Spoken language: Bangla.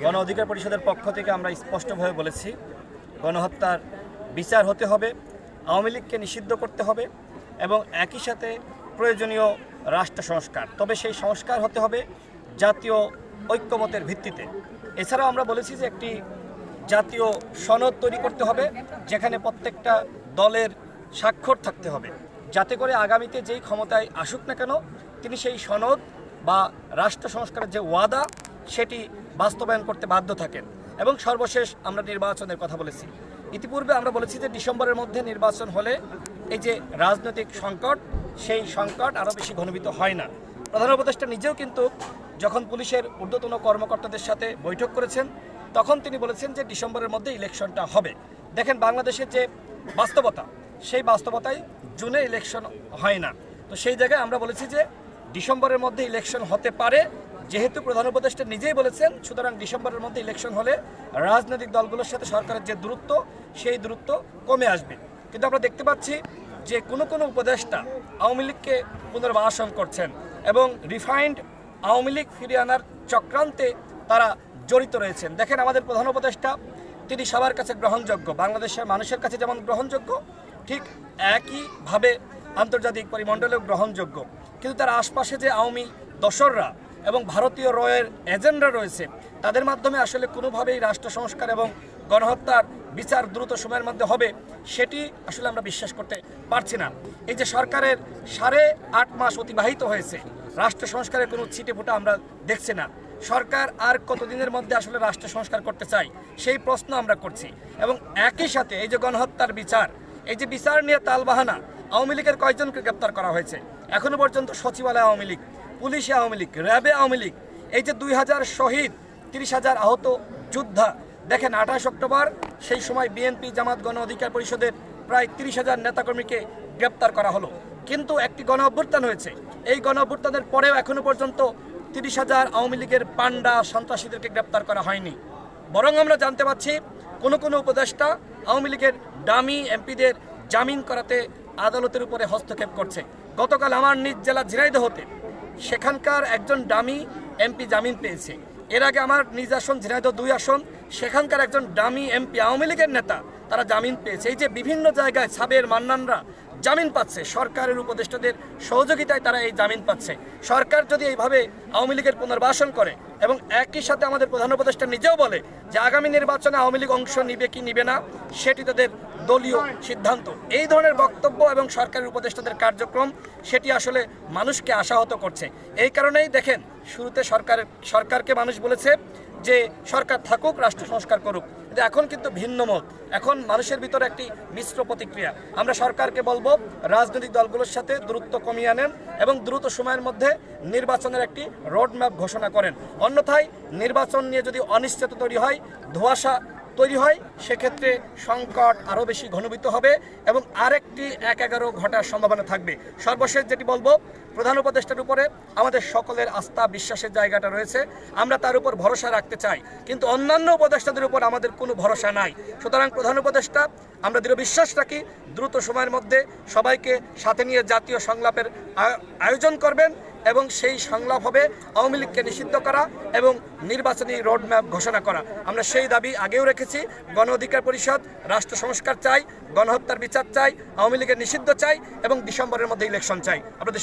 গণ অধিকার পরিষদের পক্ষ থেকে আমরা স্পষ্টভাবে বলেছি, গণহত্যার বিচার হতে হবে, আওয়ামী লীগকে নিষিদ্ধ করতে হবে এবং একই সাথে প্রয়োজনীয় রাষ্ট্র সংস্কার। তবে সেই সংস্কার হতে হবে জাতীয় ঐক্যমতের ভিত্তিতে। এছাড়াও আমরা বলেছি যে একটি জাতীয় সনদ তৈরি করতে হবে, যেখানে প্রত্যেকটা দলের স্বাক্ষর থাকতে হবে, যাতে করে আগামীতে যেই ক্ষমতায় আসুক না কেন তিনি সেই সনদ বা রাষ্ট্র সংস্কারের যে ওয়াদা সেটি বাস্তবায়ন করতে বাধ্য থাকেন। এবং সর্বশেষ আমরা নির্বাচনের কথা বলেছি। ইতিপূর্বে আমরা বলেছি যে ডিসেম্বরের মধ্যে নির্বাচন হলে এই যে রাজনৈতিক সংকট, সেই সংকট আরও বেশি ঘনীভূত হয় না। প্রধান উপদেষ্টা নিজেও কিন্তু যখন পুলিশের ঊর্ধ্বতন কর্মকর্তাদের সাথে বৈঠক করেছেন, তখন তিনি বলেছেন যে ডিসেম্বরের মধ্যে ইলেকশনটা হবে। দেখেন, বাংলাদেশের যে বাস্তবতা, সেই বাস্তবতায় জুনে ইলেকশন হয় না। তো সেই জায়গায় আমরা বলেছি যে ডিসেম্বরের মধ্যে ইলেকশন হতে পারে, যেহেতু প্রধান উপদেষ্টা নিজেই বলেছেন, সুতরাং ডিসেম্বরের মধ্যে ইলেকশন হলে রাজনৈতিক দলগুলোর সাথে সরকারের যে দূরত্ব, সেই দূরত্ব কমে আসবে। কিন্তু আমরা দেখতে পাচ্ছি যে কোনো উপদেষ্টা আওয়ামী লীগকে পুনর্বাসন করছেন এবং রিফাইন্ড আওয়ামী লীগ ফিরিয়ে আনার চক্রান্তে তারা জড়িত রয়েছেন। দেখেন, আমাদের প্রধান উপদেষ্টা তিনি সবার কাছে গ্রহণযোগ্য, বাংলাদেশের মানুষের কাছে যেমন গ্রহণযোগ্য, ঠিক একইভাবে আন্তর্জাতিক পরিমণ্ডলেও গ্রহণযোগ্য। কিন্তু তার আশপাশে যে আওয়ামী দোসররা এবং ভারতীয় রয়ের এজেন্ডা রয়েছে, তাদের মাধ্যমে আসলে কোনোভাবেই রাষ্ট্র সংস্কার এবং গণহত্যার বিচার দ্রুত সময়ের মধ্যে হবে, সেটি আসলে আমরা বিশ্বাস করতে পারছি না। এই যে সরকারের 8.5 মাস অতিবাহিত হয়েছে, রাষ্ট্র সংস্কারের কোনো ছিটেফোঁটা আমরা দেখছি না। সরকার আর কতদিনের মধ্যে আসলে রাষ্ট্র সংস্কার করতে চাই, সেই প্রশ্ন আমরা করছি। এবং একই সাথে এই যে গণহত্যার বিচার, এই যে বিচার নিয়ে তালবাহানা, আওয়ামী লীগের কয়েকজনকে গ্রেপ্তার করা হয়েছে এখনো পর্যন্ত? সচিবালয়ে আওয়ামী লীগ, পুলিশে আওয়ামী লীগ, র্যাবে আওয়ামী লীগ। এই যে 2000 শহীদ, 30,000 আহত যোদ্ধা। দেখেন, 28 অক্টোবর সেই সময় বিএনপি, জামাত, গণ অধিকার পরিষদের প্রায় 30,000 নেতাকর্মীকে গ্রেপ্তার করা হলো। কিন্তু একটি গণ অভ্যুত্থান হয়েছে, এই গণ অভ্যুত্থানের পরেও এখনো পর্যন্ত 30,000 আওয়ামী লীগের পান্ডা সন্ত্রাসীদেরকে গ্রেপ্তার করা হয়নি। বরং আমরা জানতে পাচ্ছি কোনো উপদেষ্টা আওয়ামী লীগের ডামি এমপিদের জামিন করাতে আদালতের উপরে হস্তক্ষেপ করছে। গতকাল আমার নিজ জেলা ঝিনাইদহতে সেখানকার একজন ডামি এমপি জামিন পেয়েছে। এর আগে আমার নিজ আসন ঝিনাইদহ 2 আসন, সেখানকার একজন ডামি এমপি আওয়ামী লীগের নেতা, তারা জামিন পেয়েছে। এই যে বিভিন্ন জায়গায় সাবের মান্নানরা জামিন পাচ্ছে, সরকারের উপদেষ্টাদের সহযোগিতায় তারা এই জামিন পাচ্ছে। সরকার যদি এইভাবে আওয়ামী লীগের পুনর্বাসন করে এবং একই সাথে আমাদের প্রধান উপদেষ্টা নিজেও বলে যে আগামী নির্বাচনে আওয়ামী লীগ অংশ নিবে কি নিবে না, সেটি তাদের দলীয় সিদ্ধান্ত, এই ধরনের বক্তব্য এবং সরকারের উপদেষ্টাদের কার্যক্রম, সেটি আসলে মানুষকে আশাহত করছে। এই কারণেই দেখেন, শুরুতে সরকারকে মানুষ বলেছে যে সরকার থাকুক, রাষ্ট্র সংস্কার করুক। এখন কিন্তু ভিন্ন মত, এখন মানুষের ভিতরে একটি মিশ্র প্রতিক্রিয়া। আমরা সরকারকে বলবো রাজনৈতিক দলগুলোর সাথে দূরত্ব কমিয়ে আনেন এবং দ্রুত সময়ের মধ্যে নির্বাচনের একটি রোডম্যাপ ঘোষণা করেন। অন্যথায় নির্বাচন নিয়ে যদি অনিশ্চয়তা তৈরি হয়, ধোঁয়াশা তৈরি হয়, সেক্ষেত্রে সংকট আরও বেশি ঘনীভূত হবে এবং আরেকটি 1-11 ঘটার সম্ভাবনা থাকবে। সর্বশেষ যেটি বলবো, প্রধান উপদেষ্টার উপরে আমাদের সকলের আস্থা বিশ্বাসের জায়গাটা রয়েছে, আমরা তার উপর ভরসা রাখতে চাই, কিন্তু অন্যান্য উপদেষ্টাদের উপর আমাদের কোনো ভরসা নাই। সুতরাং প্রধান উপদেষ্টা, আমরা দৃঢ় বিশ্বাস রাখি দ্রুত সময়ের মধ্যে সবাইকে সাথে নিয়ে জাতীয় সংলাপের আয়োজন করবেন এবং সেই সংলাপ হবে আওয়ামী লীগকে নিষিদ্ধ করা এবং নির্বাচনী রোডম্যাপ ঘোষণা করা। আমরা সেই দাবি আগেও রেখেছি। গণ অধিকার পরিষদ রাষ্ট্র সংস্কার চাই, গণহত্যার বিচার চাই, আওয়ামী লীগের নিষিদ্ধ চাই এবং ডিসেম্বরের মধ্যে ইলেকশন চাই। আপনাদের